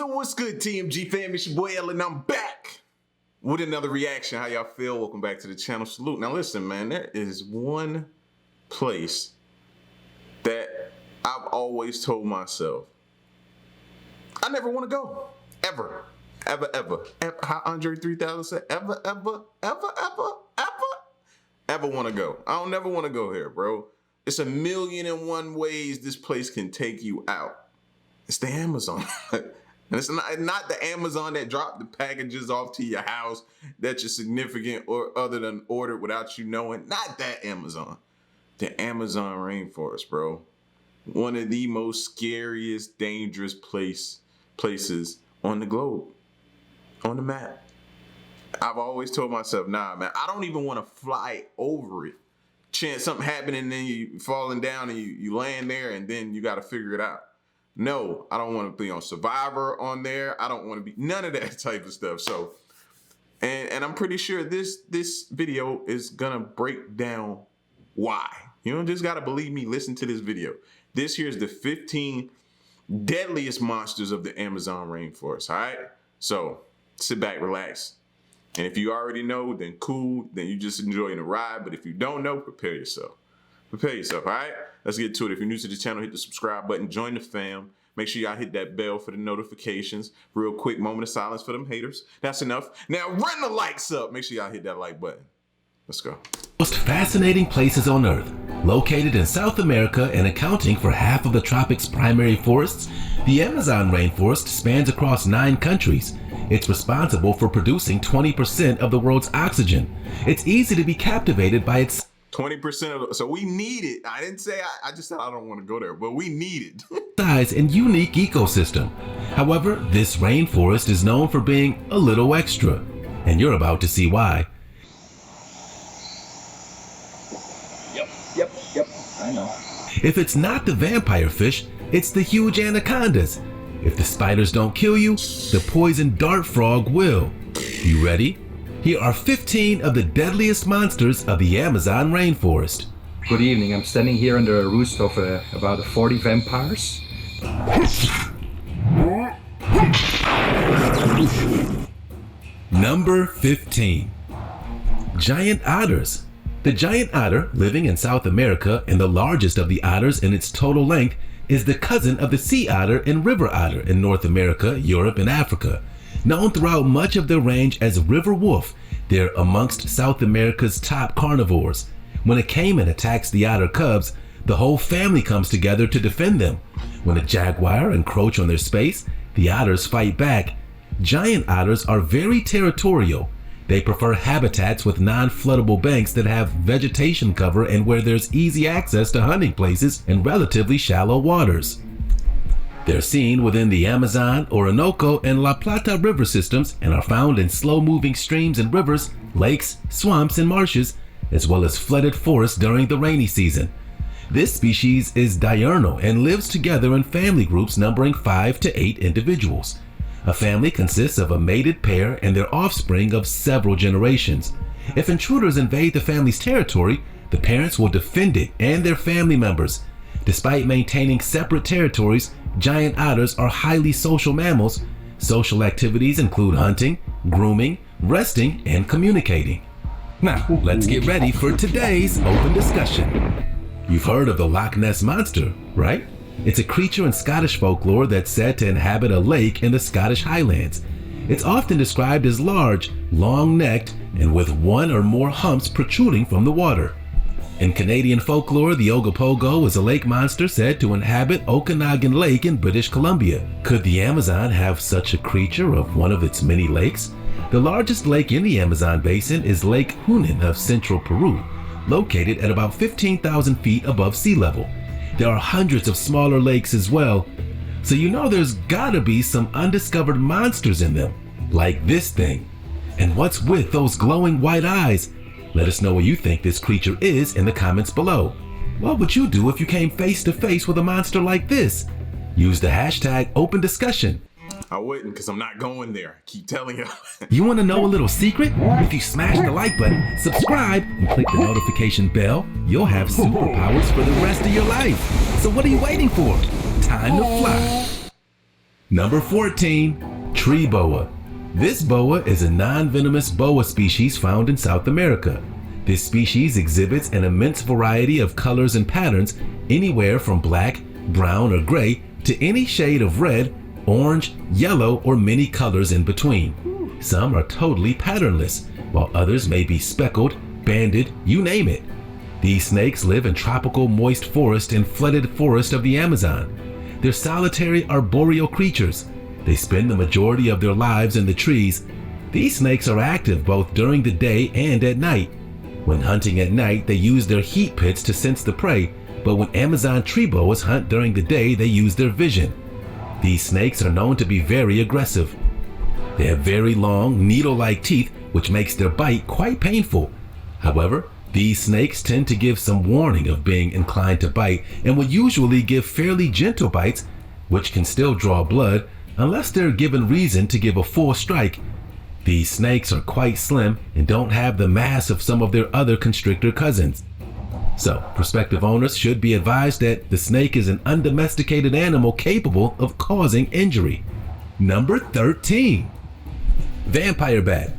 So what's good, TMG fam? It's your boy L and I'm back with another reaction. How y'all feel? Welcome back to the channel. Salute. Now listen, man, there is one place that I've always told myself I never want to go. Ever. How Andre 3000 said, ever want to go. I don't never want to go here, bro. It's 1,000,001 ways this place can take you out. It's the Amazon. And it's not the Amazon that dropped the packages off to your house that your significant or other than ordered without you knowing. Not that Amazon. The Amazon Rainforest, bro. One of the most scariest, dangerous places on the globe. On the map. I've always told myself, nah, man, I don't even want to fly over it. Chance something happening and then you falling down and you land there and then you got to figure it out. No, I don't want to be on Survivor on there. I don't want to be none of that type of stuff. So, and I'm pretty sure this video is gonna break down why. You don't just gotta believe me. Listen to this video. This here's the 15 deadliest monsters of the Amazon rainforest. All right. So sit back, relax. And if you already know, then cool. Then you just enjoying the ride. But if you don't know, prepare yourself. Prepare yourself, all right? Let's get to it. If you're new to the channel, hit the subscribe button, join the fam. Make sure y'all hit that bell for the notifications. Real quick moment of silence for them haters. That's enough. Now run the likes up. Make sure y'all hit that like button. Let's go. Most fascinating places on Earth. Located in South America and accounting for half of the tropics' primary forests, the Amazon rainforest spans across 9 countries. It's responsible for producing 20% of the world's oxygen. It's easy to be captivated by its 20% of so we need it. I didn't say I just said I don't want to go there, but we need it. Size and unique ecosystem. However, this rainforest is known for being a little extra, and you're about to see why. Yep, I know. If it's not the vampire fish, it's the huge anacondas. If the spiders don't kill you, the poison dart frog will. You ready? Here are 15 of the deadliest monsters of the Amazon rainforest. Good evening. I'm standing here under a roost of about 40 vampires. Number 15. Giant otters. The giant otter, living in South America and the largest of the otters in its total length, is the cousin of the sea otter and river otter in North America, Europe, and Africa. Known throughout much of their range as river wolf, they're amongst South America's top carnivores. When a caiman attacks the otter cubs, the whole family comes together to defend them. When a jaguar encroaches on their space, the otters fight back. Giant otters are very territorial. They prefer habitats with non-floodable banks that have vegetation cover and where there's easy access to hunting places and relatively shallow waters. They're seen within the Amazon, Orinoco, and La Plata river systems and are found in slow-moving streams and rivers, lakes, swamps, and marshes, as well as flooded forests during the rainy season. This species is diurnal and lives together in family groups numbering 5 to 8 individuals. A family consists of a mated pair and their offspring of several generations. If intruders invade the family's territory, the parents will defend it and their family members. Despite maintaining separate territories, giant otters are highly social mammals. Social activities include hunting, grooming, resting, and communicating. Now, let's get ready for today's open discussion. You've heard of the Loch Ness Monster, right? It's a creature in Scottish folklore that's said to inhabit a lake in the Scottish Highlands. It's often described as large, long-necked, and with one or more humps protruding from the water. In Canadian folklore, the Ogopogo is a lake monster said to inhabit Okanagan Lake in British Columbia. Could the Amazon have such a creature of one of its many lakes? The largest lake in the Amazon basin is Lake Junin of central Peru, located at about 15,000 feet above sea level. There are hundreds of smaller lakes as well, so you know there's gotta be some undiscovered monsters in them, like this thing. And what's with those glowing white eyes? Let us know what you think this creature is in the comments below. What would you do if you came face to face with a monster like this? Use the hashtag open discussion. I wouldn't, because I'm not going there. I keep telling you. You want to know a little secret? If you smash the like button, subscribe, and click the notification bell, you'll have superpowers for the rest of your life. So what are you waiting for? Time to fly. Number 14, tree boa. This boa is a non-venomous boa species found in South America. This species exhibits an immense variety of colors and patterns, anywhere from black, brown, or gray to any shade of red, orange, yellow, or many colors in between. Some are totally patternless, while others may be speckled, banded, you name it. These snakes live in tropical moist forest and flooded forest of the Amazon. They're solitary arboreal creatures. They spend the majority of their lives in the trees. These snakes are active both during the day and at night. When hunting at night, they use their heat pits to sense the prey, but when Amazon tree boas hunt during the day, they use their vision. These snakes are known to be very aggressive. They have very long, needle-like teeth, which makes their bite quite painful. However, these snakes tend to give some warning of being inclined to bite and will usually give fairly gentle bites, which can still draw blood, unless they're given reason to give a full strike. These snakes are quite slim and don't have the mass of some of their other constrictor cousins. So, prospective owners should be advised that the snake is an undomesticated animal capable of causing injury. Number 13. Vampire bat.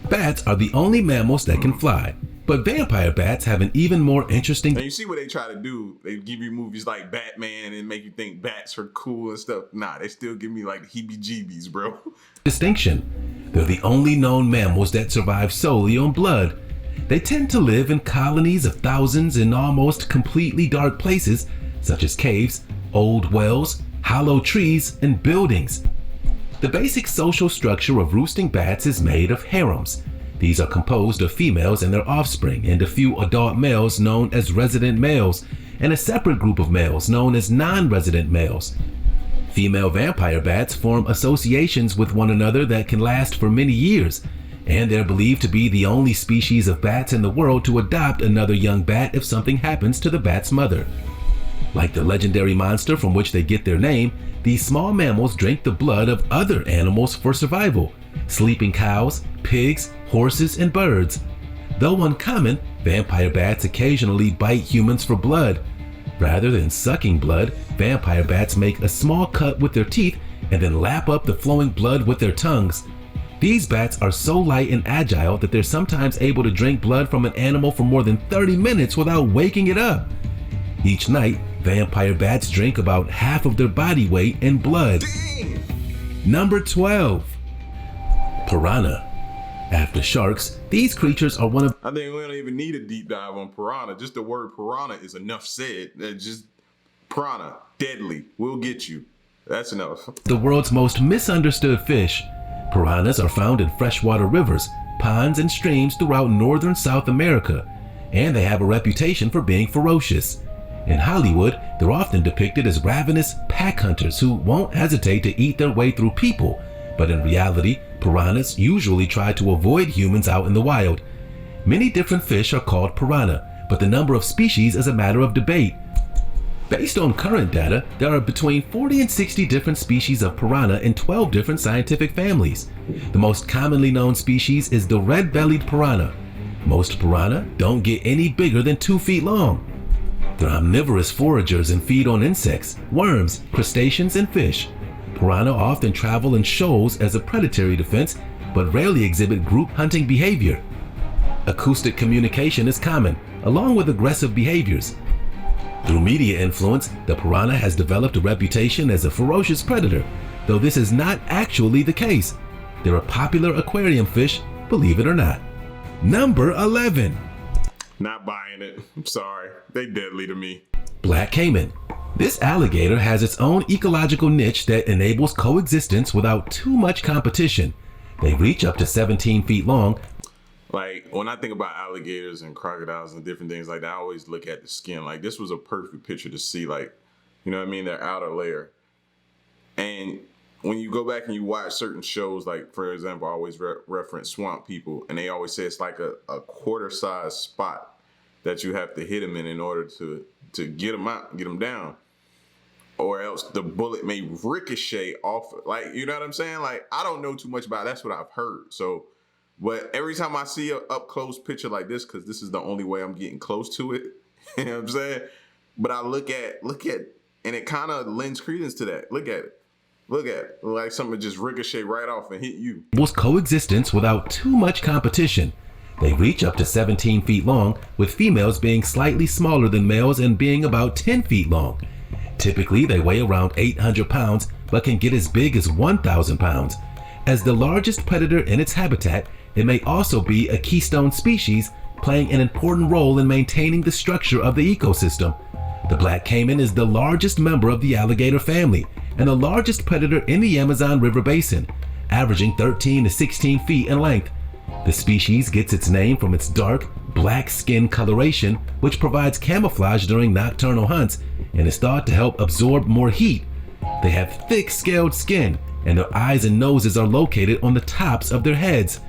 Bats are the only mammals that can fly, but vampire bats have an even more interesting... Now you see what they try to do? They give you movies like Batman and make you think bats are cool and stuff. Nah, they still give me like heebie-jeebies, bro. distinction. They're the only known mammals that survive solely on blood. They tend to live in colonies of thousands in almost completely dark places, such as caves, old wells, hollow trees, and buildings. The basic social structure of roosting bats is made of harems. These are composed of females and their offspring, and a few adult males known as resident males, and a separate group of males known as non-resident males. Female vampire bats form associations with one another that can last for many years, and they're believed to be the only species of bats in the world to adopt another young bat if something happens to the bat's mother. Like the legendary monster from which they get their name, these small mammals drink the blood of other animals for survival: sleeping cows, pigs, horses, and birds. Though uncommon, vampire bats occasionally bite humans for blood. Rather than sucking blood, vampire bats make a small cut with their teeth and then lap up the flowing blood with their tongues. These bats are so light and agile that they're sometimes able to drink blood from an animal for more than 30 minutes without waking it up. Each night, vampire bats drink about half of their body weight in blood. Dang. Number 12. Piranha. After sharks, these creatures are one of... I think we don't even need a deep dive on piranha. Just the word piranha is enough said. Just piranha, deadly, we'll get you. That's enough. the world's most misunderstood fish. Piranhas are found in freshwater rivers, ponds, and streams throughout northern South America, and they have a reputation for being ferocious. In Hollywood, they're often depicted as ravenous pack hunters who won't hesitate to eat their way through people, but in reality, piranhas usually try to avoid humans out in the wild. Many different fish are called piranha, but the number of species is a matter of debate. Based on current data, there are between 40 and 60 different species of piranha in 12 different scientific families. The most commonly known species is the red-bellied piranha. Most piranha don't get any bigger than 2 feet long. They're omnivorous foragers and feed on insects, worms, crustaceans, and fish. Piranha often travel in shoals as a predatory defense, but rarely exhibit group hunting behavior. Acoustic communication is common, along with aggressive behaviors. Through media influence, the piranha has developed a reputation as a ferocious predator, though this is not actually the case. They're a popular aquarium fish, believe it or not. Number 11. Not buying it. I'm sorry. They deadly to me. Black Caiman. This alligator has its own ecological niche that enables coexistence without too much competition. They reach up to 17 feet long. Like, when I think about alligators and crocodiles and different things like that, I always look at the skin. Like, this was a perfect picture to see, like, you know what I mean, their outer layer. And when you go back and you watch certain shows, like, for example, I always reference Swamp People, and they always say it's like a quarter-size spot that you have to hit them in order to get them out, get them down. Or else the bullet may ricochet off, like, you know what I'm saying? Like, I don't know too much about it. That's what I've heard. So, but every time I see a up close picture like this, because this is the only way I'm getting close to it, you know what I'm saying? But I look at, and it kind of lends credence to that. Look at it. Look at it. Like something just ricochet right off and hit you. Coexistence without too much competition. They reach up to 17 feet long, with females being slightly smaller than males and being about 10 feet long. Typically, they weigh around 800 pounds, but can get as big as 1,000 pounds. As the largest predator in its habitat, it may also be a keystone species, playing an important role in maintaining the structure of the ecosystem. The black caiman is the largest member of the alligator family and the largest predator in the Amazon River basin, averaging 13 to 16 feet in length. The species gets its name from its dark, black skin coloration, which provides camouflage during nocturnal hunts and is thought to help absorb more heat. They have thick scaled skin, and their eyes and noses are located on the tops of their heads.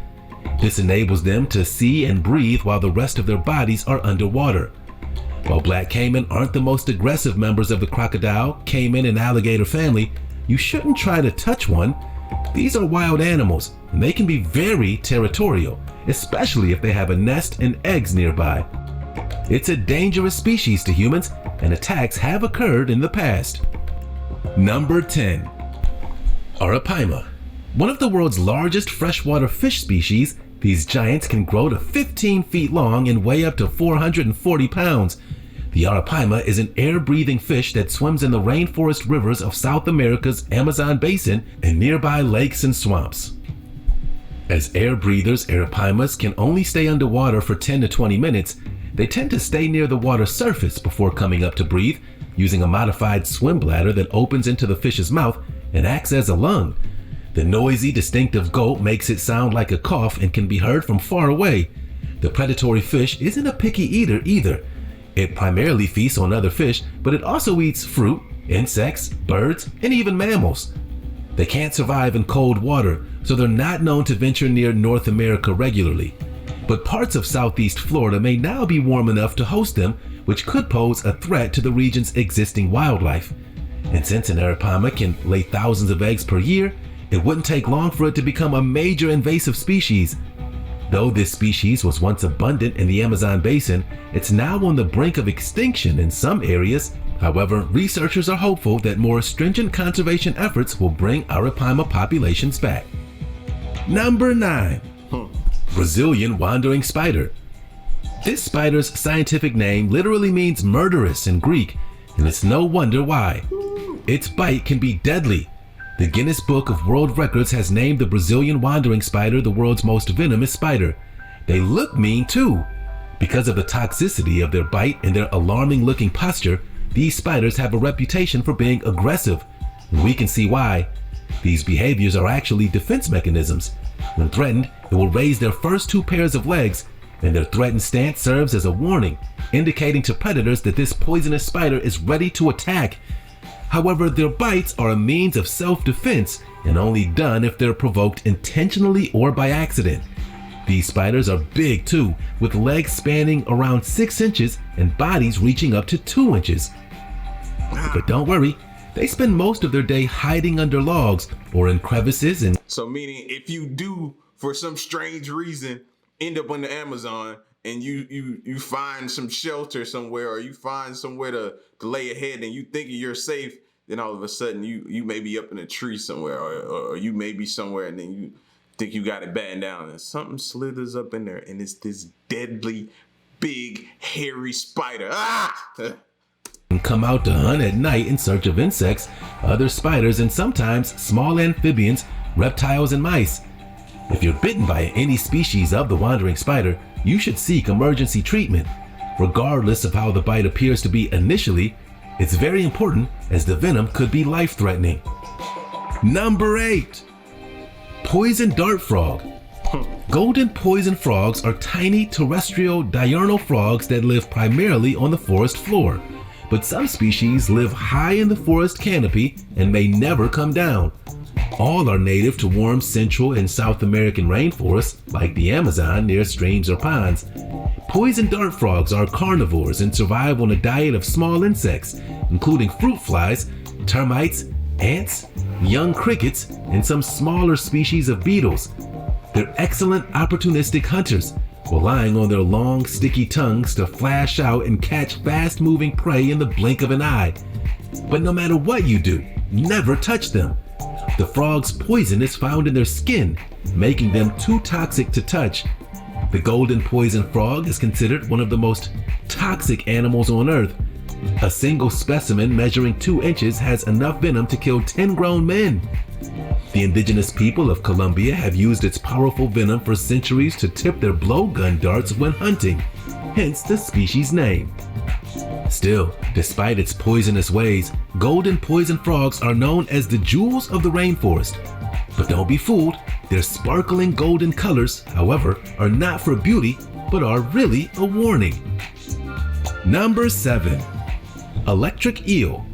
This enables them to see and breathe while the rest of their bodies are underwater. While black caiman aren't the most aggressive members of the crocodile, caiman, and alligator family, you shouldn't try to touch one. These are wild animals, and they can be very territorial, especially if they have a nest and eggs nearby. It's a dangerous species to humans, and attacks have occurred in the past. Number 10. Arapaima. One of the world's largest freshwater fish species, these giants can grow to 15 feet long and weigh up to 440 pounds. The Arapaima is an air-breathing fish that swims in the rainforest rivers of South America's Amazon basin and nearby lakes and swamps. As air breathers, Arapaimas can only stay underwater for 10 to 20 minutes. They tend to stay near the water surface before coming up to breathe, using a modified swim bladder that opens into the fish's mouth and acts as a lung. The noisy, distinctive gulp makes it sound like a cough and can be heard from far away. The predatory fish isn't a picky eater either. It primarily feasts on other fish, but it also eats fruit, insects, birds, and even mammals. They can't survive in cold water, so they're not known to venture near North America regularly. But parts of southeast Florida may now be warm enough to host them, which could pose a threat to the region's existing wildlife. And since an Arapaima can lay thousands of eggs per year, it wouldn't take long for it to become a major invasive species. Though this species was once abundant in the Amazon basin, it's now on the brink of extinction in some areas. However, researchers are hopeful that more stringent conservation efforts will bring Arapaima populations back. Number 9. Brazilian wandering spider. This spider's scientific name literally means murderous in Greek, and it's no wonder why. Its bite can be deadly. The Guinness Book of World Records has named the Brazilian wandering spider the world's most venomous spider. They look mean too. Because of the toxicity of their bite and their alarming looking posture, these spiders have a reputation for being aggressive. And we can see why. These behaviors are actually defense mechanisms. When threatened, it will raise their first 2 pairs of legs, and their threatened stance serves as a warning, indicating to predators that this poisonous spider is ready to attack. However, their bites are a means of self-defense and only done if they're provoked intentionally or by accident. These spiders are big too, with legs spanning around 6 inches and bodies reaching up to 2 inches. But don't worry, they spend most of their day hiding under logs or in crevices and... So meaning if you do, for some strange reason, end up in the Amazon and you find some shelter somewhere, or you find somewhere to lay your head and you think you're safe, then all of a sudden you may be up in a tree somewhere, or you may be somewhere and then you think you got it battened down and something slithers up in there and it's this deadly, big, hairy spider. And come out to hunt at night in search of insects, other spiders, and sometimes small amphibians, reptiles, and mice. If you're bitten by any species of the wandering spider, you should seek emergency treatment. Regardless of how the bite appears to be initially, it's very important as the venom could be life-threatening. Number 8. Poison dart frog. Golden poison frogs are tiny terrestrial diurnal frogs that live primarily on the forest floor. But some species live high in the forest canopy and may never come down. All are native to warm Central and South American rainforests, like the Amazon near streams or ponds. Poison dart frogs are carnivores and survive on a diet of small insects, including fruit flies, termites, ants, young crickets, and some smaller species of beetles. They're excellent opportunistic hunters, relying on their long, sticky tongues to flash out and catch fast-moving prey in the blink of an eye. But no matter what you do, never touch them. The frog's poison is found in their skin, making them too toxic to touch. The golden poison frog is considered one of the most toxic animals on Earth. A single specimen measuring 2 inches has enough venom to kill 10 grown men. The indigenous people of Colombia have used its powerful venom for centuries to tip their blowgun darts when hunting, hence the species name. Still, despite its poisonous ways, golden poison frogs are known as the jewels of the rainforest. But don't be fooled, their sparkling golden colors, however, are not for beauty, but are really a warning. Number 7. Electric eel.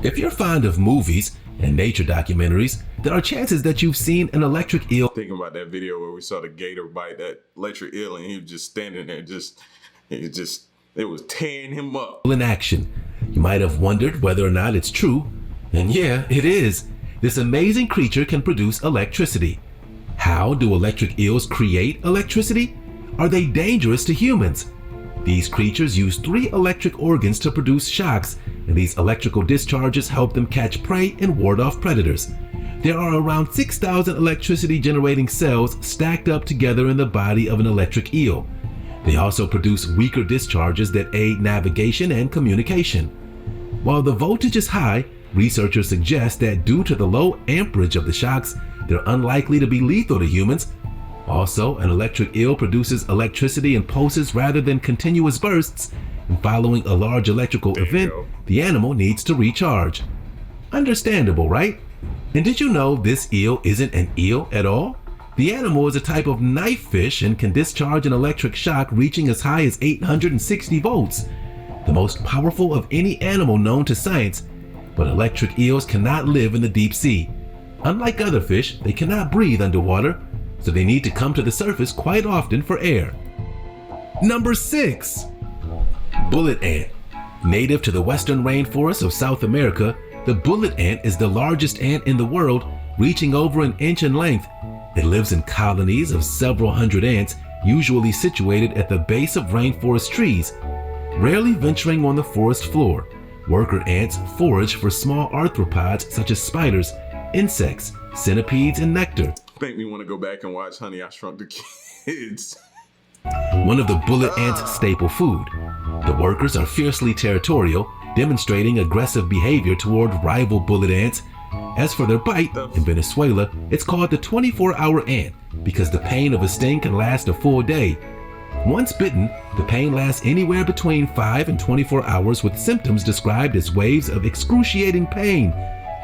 If you're fond of movies and nature documentaries, there are chances that you've seen an electric eel. Thinking about that video where we saw the gator bite that electric eel and he was just standing there, it was tearing him up. In action. You might have wondered whether or not it's true, and yeah, it is. This amazing creature can produce electricity. How do electric eels create electricity? Are they dangerous to humans? These creatures use 3 electric organs to produce shocks, and these electrical discharges help them catch prey and ward off predators. There are around 6,000 electricity generating cells stacked up together in the body of an electric eel. They also produce weaker discharges that aid navigation and communication. While the voltage is high, researchers suggest that due to the low amperage of the shocks, they're unlikely to be lethal to humans. Also, an electric eel produces electricity in pulses rather than continuous bursts, and following a large electrical event, the animal needs to recharge. Understandable, right? And did you know this eel isn't an eel at all? The animal is a type of knife fish and can discharge an electric shock reaching as high as 860 volts, the most powerful of any animal known to science. But electric eels cannot live in the deep sea. Unlike other fish, they cannot breathe underwater, so they need to come to the surface quite often for air. Number 6. Bullet ant. Native to the western rainforests of South America, the bullet ant is the largest ant in the world, reaching over an inch in length. It lives in colonies of several hundred ants, usually situated at the base of rainforest trees, rarely venturing on the forest floor. Worker ants forage for small arthropods such as spiders, insects, centipedes, and nectar. Make me want to go back and watch Honey, I Shrunk the Kids. One of the bullet ant's staple food. The workers are fiercely territorial, demonstrating aggressive behavior toward rival bullet ants. As for their bite, in Venezuela, it's called the 24-hour ant because the pain of a sting can last a full day. Once bitten, the pain lasts anywhere between 5 and 24 hours with symptoms described as waves of excruciating pain,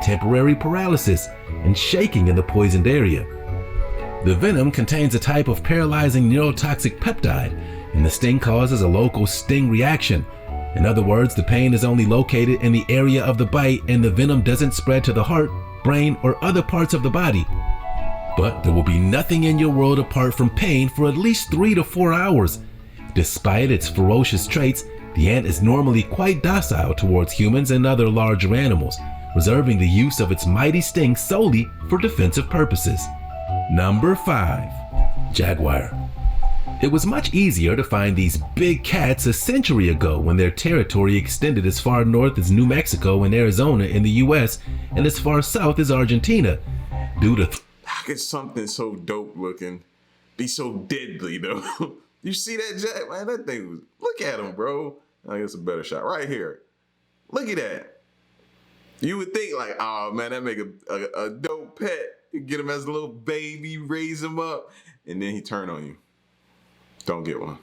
temporary paralysis, and shaking in the poisoned area. The venom contains a type of paralyzing neurotoxic peptide, and the sting causes a local sting reaction. In other words, the pain is only located in the area of the bite and the venom doesn't spread to the heart, brain, or other parts of the body. But there will be nothing in your world apart from pain for at least 3 to 4 hours. Despite its ferocious traits, the ant is normally quite docile towards humans and other larger animals, reserving the use of its mighty sting solely for defensive purposes. Number 5. Jaguar. It was much easier to find these big cats a century ago when their territory extended as far north as New Mexico and Arizona in the US and as far south as Argentina. Due to How could something so dope looking be so deadly though? You see that, Jack? Man, that thing was, look at him, bro. I guess a better shot right here. Look at that. You would think like, oh man, that make a dope pet. You get him as a little baby, raise him up, and then he turn on you. Don't get one.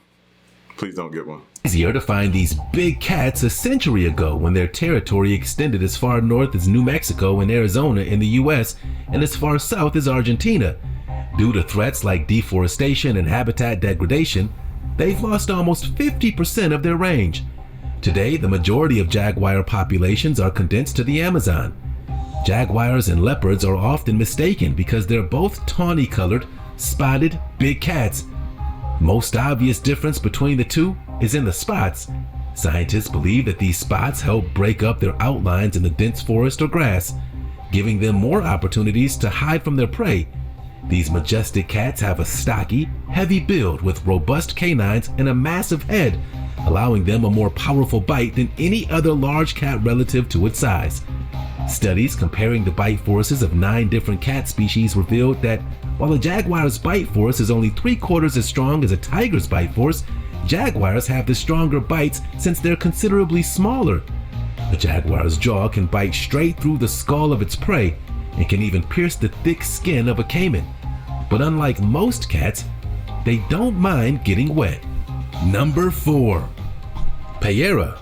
Please don't get one. Easier to find these big cats a century ago when their territory extended as far north as New Mexico and Arizona in the US and as far south as Argentina. Due to threats like deforestation and habitat degradation, they've lost almost 50% of their range. Today, the majority of jaguar populations are condensed to the Amazon. Jaguars and leopards are often mistaken because they're both tawny colored, spotted, big cats. Most obvious difference between the two is in the spots. Scientists believe that these spots help break up their outlines in the dense forest or grass, giving them more opportunities to hide from their prey. These majestic cats have a stocky, heavy build with robust canines and a massive head, allowing them a more powerful bite than any other large cat relative to its size. Studies comparing the bite forces of 9 different cat species revealed that while a jaguar's bite force is only 3/4 as strong as a tiger's bite force, jaguars have the stronger bites since they're considerably smaller. A jaguar's jaw can bite straight through the skull of its prey and can even pierce the thick skin of a caiman. But unlike most cats, they don't mind getting wet. Number 4. Tayera.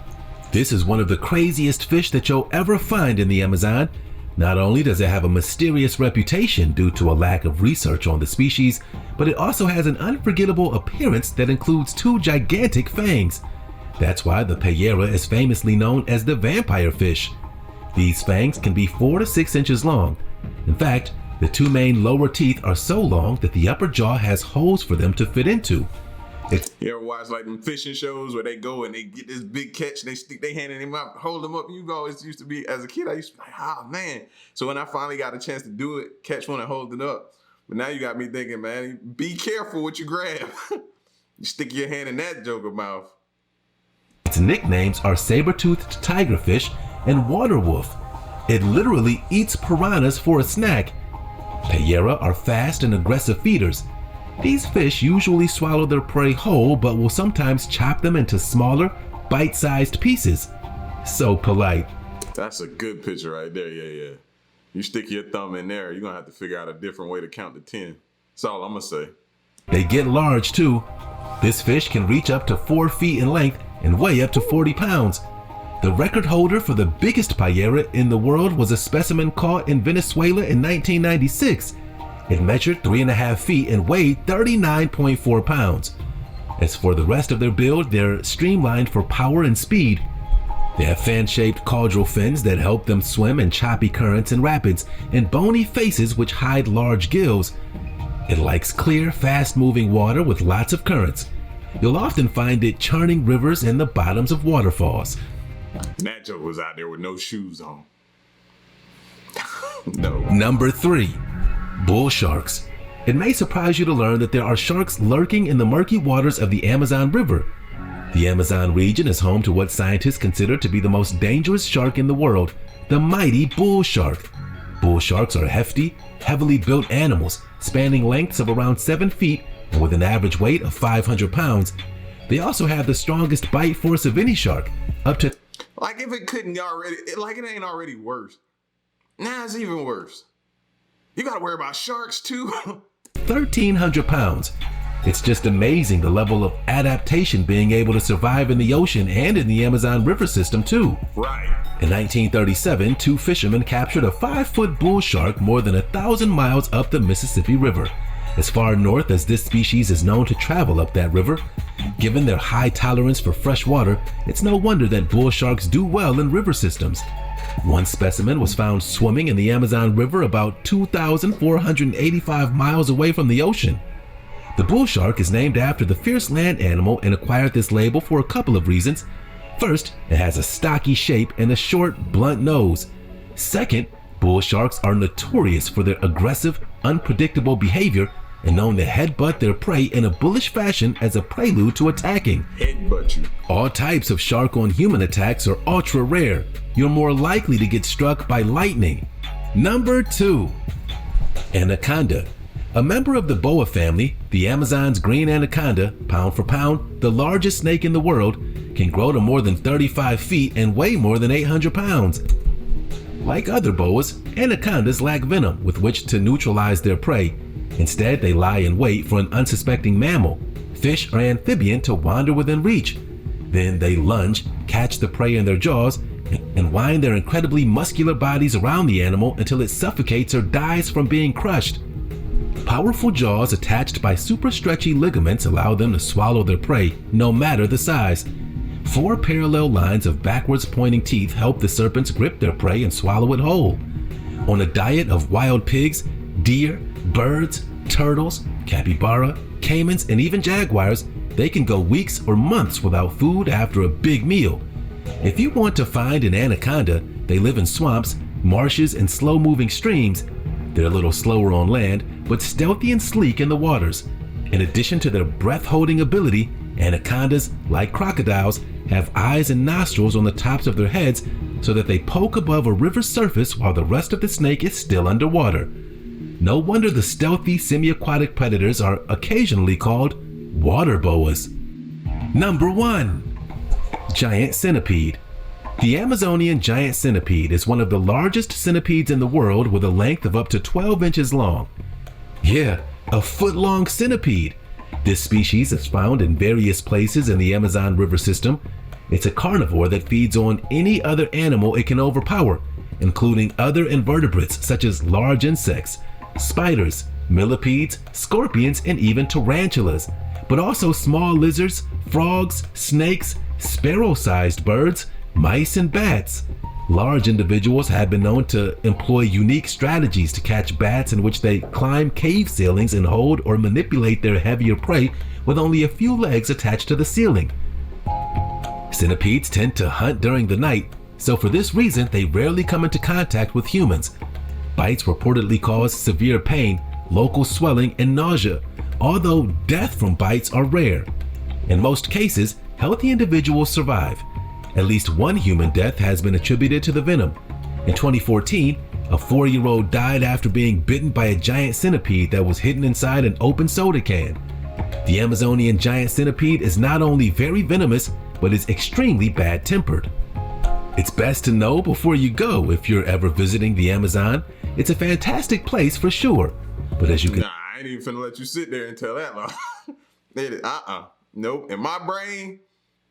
This is one of the craziest fish that you'll ever find in the Amazon. Not only does it have a mysterious reputation due to a lack of research on the species, but it also has an unforgettable appearance that includes 2 gigantic fangs. That's why the Tayera is famously known as the vampire fish. These fangs can be 4 to 6 inches long. In fact, the 2 main lower teeth are so long that the upper jaw has holes for them to fit into. You ever watch like them fishing shows where they go and they get this big catch and they stick their hand in him up, hold them up? You always used to be, as a kid, I used to be like, oh man. So when I finally got a chance to do it, catch one and hold it up. But now you got me thinking, man, be careful what you grab. You stick your hand in that joker mouth. Its nicknames are saber-toothed tigerfish and water wolf. It literally eats piranhas for a snack. Tayera are fast and aggressive feeders. These fish usually swallow their prey whole, but will sometimes chop them into smaller, bite-sized pieces. So polite. That's a good picture right there, yeah. You stick your thumb in there, you're gonna have to figure out a different way to count to 10. That's all I'm gonna say. They get large too. This fish can reach up to 4 feet in length and weigh up to 40 pounds. The record holder for the biggest Tayera in the world was a specimen caught in Venezuela in 1996. It measured 3.5 feet and weighed 39.4 pounds. As for the rest of their build, they're streamlined for power and speed. They have fan-shaped caudal fins that help them swim in choppy currents and rapids, and bony faces which hide large gills. It likes clear, fast-moving water with lots of currents. You'll often find it churning rivers and the bottoms of waterfalls. That joke was out there with no shoes on. No. Number 3. Bull sharks. It may surprise you to learn that there are sharks lurking in the murky waters of the Amazon River. The Amazon region is home to what scientists consider to be the most dangerous shark in the world, the mighty bull shark. Bull sharks are hefty, heavily built animals, spanning lengths of around 7 feet and with an average weight of 500 pounds. They also have the strongest bite force of any shark, up to... Like if it couldn't already, like it ain't already worse. Now it's even worse. You gotta worry about sharks too. 1,300 pounds. It's just amazing the level of adaptation being able to survive in the ocean and in the Amazon River system too. Right. In 1937, 2 fishermen captured a 5-foot bull shark more than 1,000 miles up the Mississippi River. As far north as this species is known to travel up that river, given their high tolerance for fresh water, it's no wonder that bull sharks do well in river systems. One specimen was found swimming in the Amazon River about 2,485 miles away from the ocean. The bull shark is named after the fierce land animal and acquired this label for a couple of reasons. First, it has a stocky shape and a short, blunt nose. Second, bull sharks are notorious for their aggressive, unpredictable behavior and known to headbutt their prey in a bullish fashion as a prelude to attacking. Headbutt you. All types of shark on human attacks are ultra rare. You're more likely to get struck by lightning. Number 2. Anaconda. A member of the boa family, the Amazon's green anaconda, pound for pound, the largest snake in the world, can grow to more than 35 feet and weigh more than 800 pounds. Like other boas, anacondas lack venom with which to neutralize their prey. Instead, they lie in wait for an unsuspecting mammal, fish, or amphibian to wander within reach. Then they lunge, catch the prey in their jaws, and wind their incredibly muscular bodies around the animal until it suffocates or dies from being crushed. Powerful jaws attached by super stretchy ligaments allow them to swallow their prey, no matter the size. 4 parallel lines of backwards pointing teeth help the serpents grip their prey and swallow it whole. On a diet of wild pigs, deer, birds, turtles, capybara, caimans, and even jaguars, they can go weeks or months without food after a big meal. If you want to find an anaconda, they live in swamps, marshes, and slow-moving streams. They're a little slower on land, but stealthy and sleek in the waters. In addition to their breath-holding ability, anacondas, like crocodiles, have eyes and nostrils on the tops of their heads, so that they poke above a river's surface while the rest of the snake is still underwater. No wonder the stealthy semi-aquatic predators are occasionally called water boas. Number 1. Giant centipede. The Amazonian giant centipede is one of the largest centipedes in the world with a length of up to 12 inches long. Yeah, a foot-long centipede. This species is found in various places in the Amazon River system. It's a carnivore that feeds on any other animal it can overpower, including other invertebrates such as large insects, spiders, millipedes, scorpions, and even tarantulas, but also small lizards, frogs, snakes, sparrow-sized birds, mice, and bats. Large individuals have been known to employ unique strategies to catch bats, in which they climb cave ceilings and hold or manipulate their heavier prey with only a few legs attached to the ceiling. Centipedes tend to hunt during the night, so for this reason they rarely come into contact with humans. Bites reportedly cause severe pain, local swelling, and nausea, although death from bites are rare. In most cases, healthy individuals survive. At least one human death has been attributed to the venom. In 2014, a 4-year-old died after being bitten by a giant centipede that was hidden inside an open soda can. The Amazonian giant centipede is not only very venomous, but is extremely bad-tempered. It's best to know before you go if you're ever visiting the Amazon. It's a fantastic place for sure, but as you can— Nah, I ain't even finna let you sit there and tell that long. Nope. In my brain,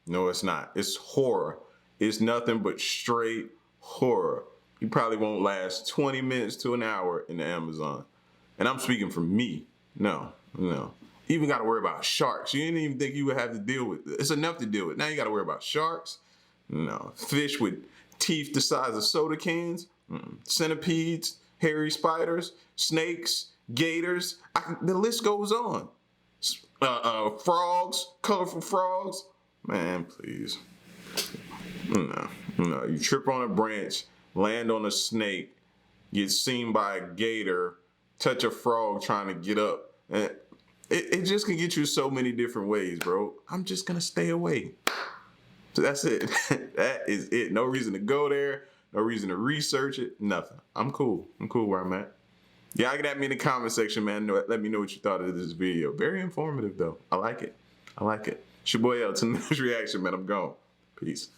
no, it's not. It's horror. It's nothing but straight horror. You probably won't last 20 minutes to an hour in the Amazon. And I'm speaking for me. No. You even got to worry about sharks. You didn't even think you would have to deal with it. It's enough to deal with. Now you got to worry about sharks. No. Fish with teeth the size of soda cans. Centipedes, hairy spiders, snakes, gators. The list goes on. Frogs, colorful frogs. Man, please. No. You trip on a branch, land on a snake, get seen by a gator, touch a frog trying to get up. And it just can get you so many different ways, bro. I'm just going to stay away. So that's it. That is it. No reason to go there. No reason to research it. Nothing. I'm cool. I'm cool where I'm at. Yeah, get at me in the comment section, man. Let me know what you thought of this video. Very informative, though. I like it. It's your boy L. To the next reaction, man. I'm gone. Peace.